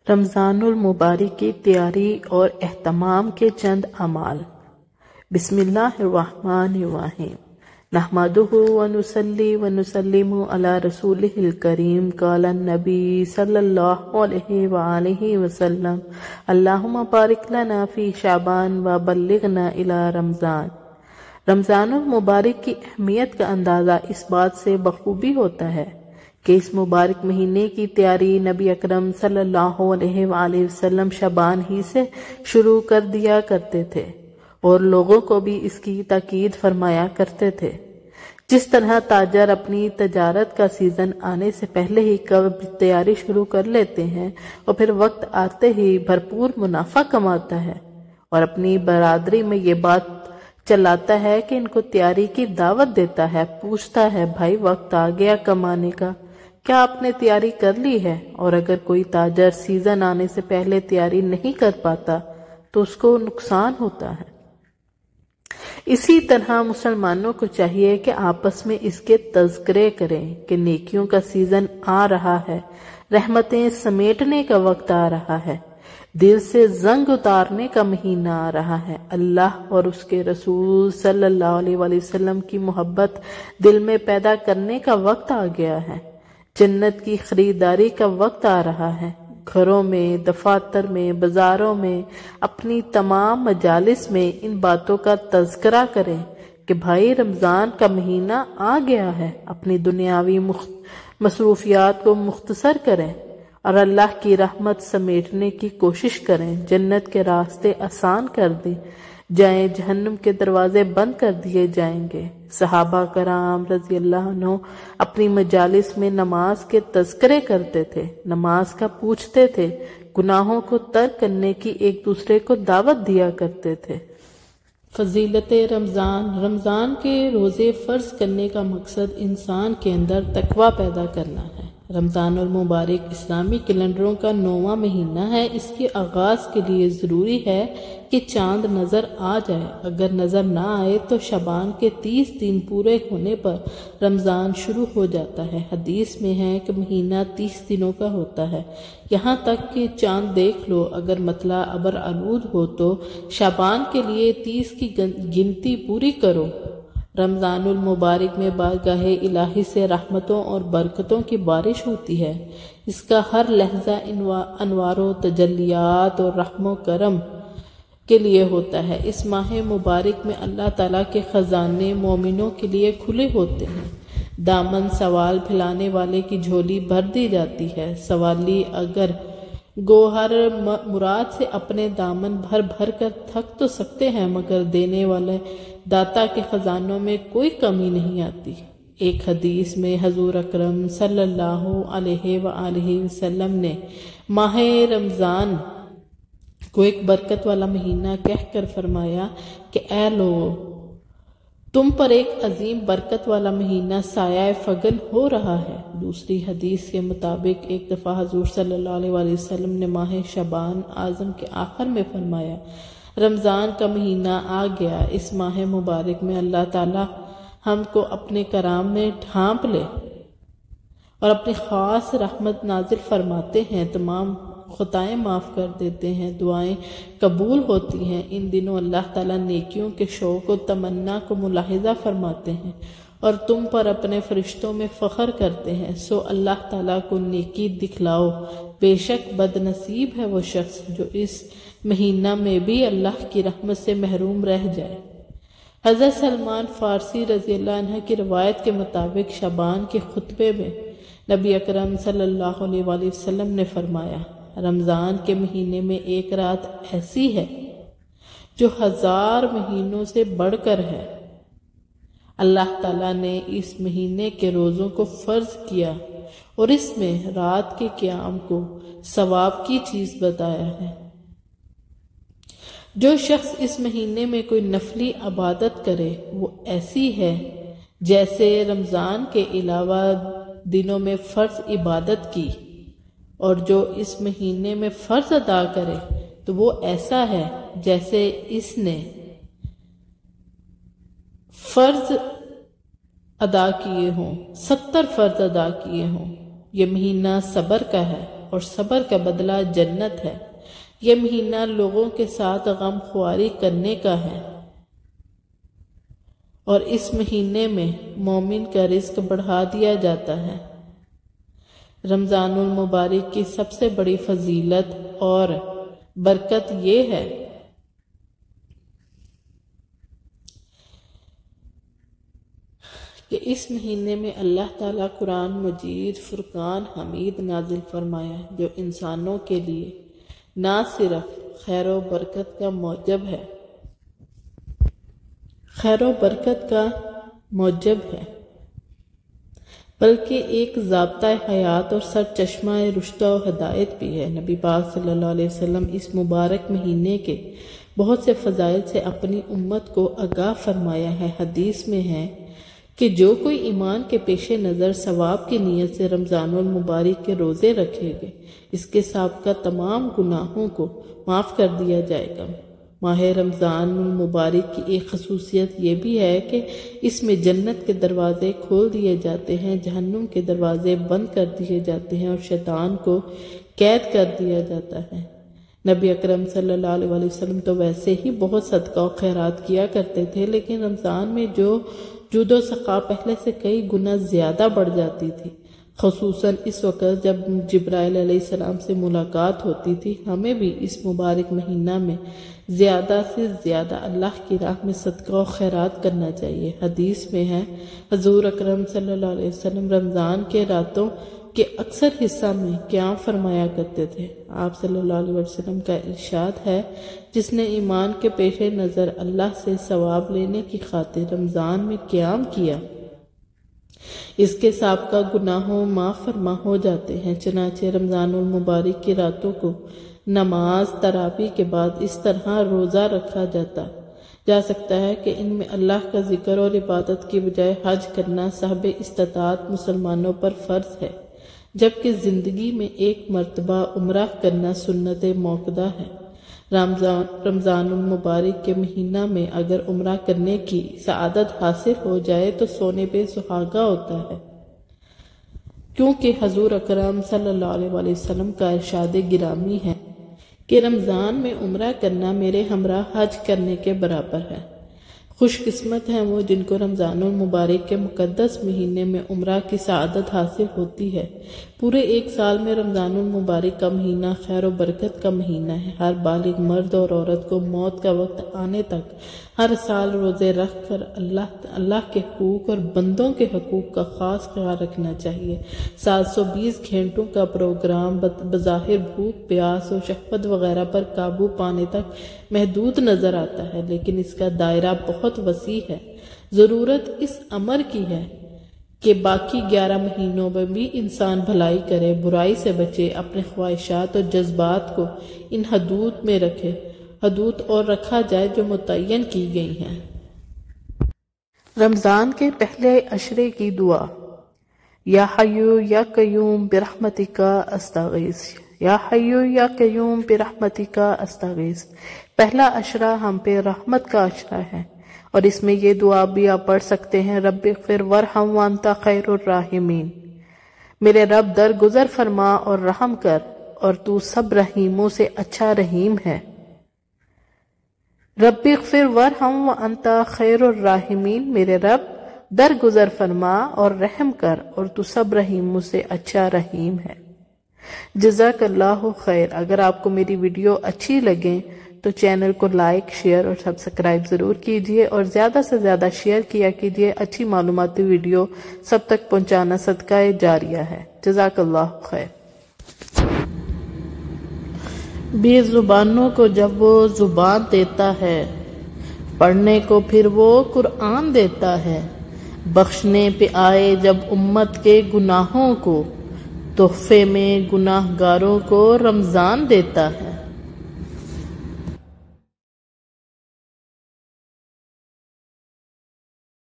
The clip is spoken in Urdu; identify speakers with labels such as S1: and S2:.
S1: رمضان المبارک کی تیاری اور اہتمام کے چند اعمال۔ بسم اللہ الرحمن الرحیم۔ نحمدہ ونصلی ونسلم علی رسولہ الکریم۔ قال النبی صلی اللہ علیہ وآلہ وسلم اللہم بارک لنا فی شعبان وبلغنا الی رمضان۔ رمضان المبارک کی اہمیت کا اندازہ اس بات سے بخوبی ہوتا ہے کہ اس مبارک مہینے کی تیاری نبی اکرم صلی اللہ علیہ وآلہ وسلم شعبان ہی سے شروع کر دیا کرتے تھے اور لوگوں کو بھی اس کی تاکید فرمایا کرتے تھے۔ جس طرح تاجر اپنی تجارت کا سیزن آنے سے پہلے ہی تیاری شروع کر لیتے ہیں اور پھر وقت آتے ہی بھرپور منافع کماتا ہے اور اپنی برادری میں یہ بات چلاتا ہے کہ ان کو تیاری کی دعوت دیتا ہے، پوچھتا ہے بھائی وقت آ گیا کمانے کا، کیا آپ نے تیاری کر لی ہے؟ اور اگر کوئی تاجر سیزن آنے سے پہلے تیاری نہیں کر پاتا تو اس کو نقصان ہوتا ہے۔ اسی طرح مسلمانوں کو چاہیے کہ آپس میں اس کے تذکرے کریں کہ نیکیوں کا سیزن آ رہا ہے، رحمتیں سمیٹنے کا وقت آ رہا ہے، دل سے زنگ اتارنے کا مہینہ آ رہا ہے، اللہ اور اس کے رسول صلی اللہ علیہ وآلہ وسلم کی محبت دل میں پیدا کرنے کا وقت آ گیا ہے، جنت کی خریداری کا وقت آ رہا ہے۔ گھروں میں، دفاتر میں، بازاروں میں، اپنی تمام مجالس میں ان باتوں کا تذکرہ کریں کہ بھائی رمضان کا مہینہ آ گیا ہے، اپنی دنیاوی مصروفیات کو مختصر کریں اور اللہ کی رحمت سمیٹنے کی کوشش کریں، جنت کے راستے آسان کر دیں جائیں، جہنم کے دروازے بند کر دیے جائیں گے۔ صحابہ کرام رضی اللہ عنہ اپنی مجالس میں نماز کے تذکرے کرتے تھے، نماز کا پوچھتے تھے، گناہوں کو ترک کرنے کی ایک دوسرے کو دعوت دیا کرتے تھے۔ فضیلت رمضان۔ رمضان کے روزے فرض کرنے کا مقصد انسان کے اندر تقوی پیدا کرنا ہے۔ رمضان المبارک اسلامی کیلنڈروں کا 9واں مہینہ ہے۔ اس کے آغاز کے لیے ضروری ہے کہ چاند نظر آ جائے، اگر نظر نہ آئے تو شعبان کے 30 دن پورے ہونے پر رمضان شروع ہو جاتا ہے۔ حدیث میں ہے کہ مہینہ 30 دنوں کا ہوتا ہے، یہاں تک کہ چاند دیکھ لو، اگر مطلع ابر آلود ہو تو شعبان کے لیے 30 کی گنتی پوری کرو۔ رمضان المبارک میں بارگاہ الہی سے رحمتوں اور برکتوں کی بارش ہوتی ہے، اس کا ہر لحظہ انوار و تجلیات اور رحم و کرم کے لیے ہوتا ہے۔ اس ماہ مبارک میں اللہ تعالیٰ کے خزانے مومنوں کے لیے کھلے ہوتے ہیں، دامن سوال پھیلانے والے کی جھولی بھر دی جاتی ہے، سوالی اگر گوہر مراد سے اپنے دامن بھر بھر کر تھک تو سکتے ہیں، مگر دینے والے داتا کے خزانوں میں کوئی کمی نہیں آتی۔ ایک حدیث میں حضور اکرم صلی اللہ علیہ وآلہ وسلم نے ماہ رمضان کو ایک برکت والا مہینہ کہہ کر فرمایا کہ اے لوگو، تم پر ایک عظیم برکت والا مہینہ سایہ فگن ہو رہا ہے۔ دوسری حدیث کے مطابق ایک دفعہ حضور صلی اللہ علیہ وآلہ وسلم نے ماہ شعبان اعظم کے آخر میں فرمایا رمضان کا مہینہ آ گیا، اس ماہ مبارک میں اللہ تعالی ہم کو اپنے کرام میں ڈھانپ لے اور اپنی خاص رحمت نازل فرماتے ہیں، تمام خطائیں معاف کر دیتے ہیں، دعائیں قبول ہوتی ہیں۔ ان دنوں اللہ تعالیٰ نیکیوں کے شوق و تمنا کو ملاحظہ فرماتے ہیں اور تم پر اپنے فرشتوں میں فخر کرتے ہیں، سو اللہ تعالیٰ کو نیکی دکھلاؤ، بے شک بد نصیب ہے وہ شخص جو اس مہینہ میں بھی اللہ کی رحمت سے محروم رہ جائے۔ حضرت سلمان فارسی رضی اللہ عنہ کی روایت کے مطابق شعبان کے خطبے میں نبی اکرم صلی اللہ علیہ وآلہ وسلم نے فرمایا رمضان کے مہینے میں ایک رات ایسی ہے جو 1000 مہینوں سے بڑھ کر ہے۔ اللہ تعالیٰ نے اس مہینے کے روزوں کو فرض کیا اور اس میں رات کے قیام کو ثواب کی چیز بتایا ہے۔ جو شخص اس مہینے میں کوئی نفلی عبادت کرے وہ ایسی ہے جیسے رمضان کے علاوہ دنوں میں فرض عبادت کی، اور جو اس مہینے میں فرض ادا کرے تو وہ ایسا ہے جیسے اس نے فرض ادا کیے ہوں، 70 فرض ادا کیے ہوں۔ یہ مہینہ صبر کا ہے اور صبر کا بدلہ جنت ہے۔ یہ مہینہ لوگوں کے ساتھ غم خواری کرنے کا ہے اور اس مہینے میں مومن کا رزق بڑھا دیا جاتا ہے۔ رمضان المبارک کی سب سے بڑی فضیلت اور برکت یہ ہے کہ اس مہینے میں اللہ تعالیٰ قرآن مجید فرقان حمید نازل فرمایا جو انسانوں کے لیے نہ صرف خیر و برکت کا موجب ہے بلکہ ایک ضابطۂ حیات اور سرچشمہ رشد و ہدایت بھی ہے۔ نبی پاک صلی اللہ علیہ وسلم اس مبارک مہینے کے بہت سے فضائل سے اپنی امت کو آگاہ فرمایا ہے۔ حدیث میں ہے کہ جو کوئی ایمان کے پیش نظر ثواب کی نیت سے رمضان المبارک کے روزے رکھے گے اس کے سابقہ تمام گناہوں کو معاف کر دیا جائے گا۔ ماہ رمضان المبارک کی ایک خصوصیت یہ بھی ہے کہ اس میں جنت کے دروازے کھول دیے جاتے ہیں، جہنم کے دروازے بند کر دیے جاتے ہیں اور شیطان کو قید کر دیا جاتا ہے۔ نبی اکرم صلی اللہ علیہ وسلم تو ویسے ہی بہت صدقہ و خیرات کیا کرتے تھے، لیکن رمضان میں جو جود و سخا پہلے سے کئی گنا زیادہ بڑھ جاتی تھی، خصوصاً اس وقت جب جبرائیل علیہ السلام سے ملاقات ہوتی تھی۔ ہمیں بھی اس مبارک مہینہ میں زیادہ سے زیادہ اللہ کی راہ میں صدقہ و خیرات کرنا چاہیے۔ حدیث میں ہے حضور اکرم صلی اللہ علیہ وسلم رمضان کے راتوں کے اکثر حصہ میں قیام فرمایا کرتے تھے۔ آپ صلی اللہ علیہ وسلم کا ارشاد ہے جس نے ایمان کے پیش نظر اللہ سے ثواب لینے کی خاطر رمضان میں قیام کیا اس کے سابقہ گناہوں معاف فرما ہو جاتے ہیں۔ چنانچہ رمضان المبارک کی راتوں کو نماز تراویح کے بعد اس طرح روزہ رکھا جا سکتا ہے کہ ان میں اللہ کا ذکر اور عبادت کی بجائے حج کرنا صاحب استطاعت مسلمانوں پر فرض ہے، جبکہ زندگی میں ایک مرتبہ عمرہ کرنا سنت موقدہ ہے۔ رمضان المبارک کے مہینہ میں اگر عمرہ کرنے کی سعادت حاصل ہو جائے تو سونے پہ سہاگا ہوتا ہے، کیونکہ حضور اکرم صلی اللہ علیہ وسلم کا ارشاد گرامی ہے کہ رمضان میں عمرہ کرنا میرے ہمراہ حج کرنے کے برابر ہے۔ خوش قسمت ہیں وہ جن کو رمضان المبارک کے مقدس مہینے میں عمرہ کی سعادت حاصل ہوتی ہے۔ پورے ایک سال میں رمضان المبارک کا مہینہ خیر و برکت کا مہینہ ہے۔ ہر بالغ مرد اور عورت کو موت کا وقت آنے تک ہر سال روزے رکھ کر اللہ کے حقوق اور بندوں کے حقوق کا خاص خیال رکھنا چاہیے۔ 720 گھنٹوں کا پروگرام بظاہر بھوک پیاس اور شہوت وغیرہ پر قابو پانے تک محدود نظر آتا ہے، لیکن اس کا دائرہ بہت وسیع ہے۔ ضرورت اس امر کی ہے کہ باقی 11 مہینوں میں بھی انسان بھلائی کرے، برائی سے بچے، اپنے خواہشات اور جذبات کو ان حدود میں رکھا جائے جو متعین کی گئی ہیں۔ رمضان کے پہلے عشرے کی دعا: یا حیو یا قیوم برحمتک استغیث، یا حیو یا قیوم برحمتک استغیث۔ پہلا عشرہ ہم پہ رحمت کا عشرہ ہے اور اس میں یہ دعا بھی آپ پڑھ سکتے ہیں: رب اغفر وارحم وانت خیر الراحمین، میرے رب درگزر فرما اور رحم کر اور تو سب رحیموں سے اچھا رحیم ہے۔ رب اغفر وارحم وانت خیر الراحمین، میرے رب درگزر فرما اور رحم کر اور تو سب رحیموں سے اچھا رحیم ہے۔ جزاک اللہ خیر۔ اگر آپ کو میری ویڈیو اچھی لگیں تو چینل کو لائک، شیئر اور سبسکرائب ضرور کیجیے اور زیادہ سے زیادہ شیئر کیا کیجیے۔ اچھی معلوماتی ویڈیو سب تک پہنچانا صدقہ جاریہ ہے۔ جزاک اللہ خیر۔ بے زبانوں کو جب وہ زبان دیتا ہے، پڑھنے کو پھر وہ قرآن دیتا ہے، بخشنے پہ آئے جب امت کے گناہوں کو، تحفے میں گناہ گاروں کو رمضان دیتا ہے۔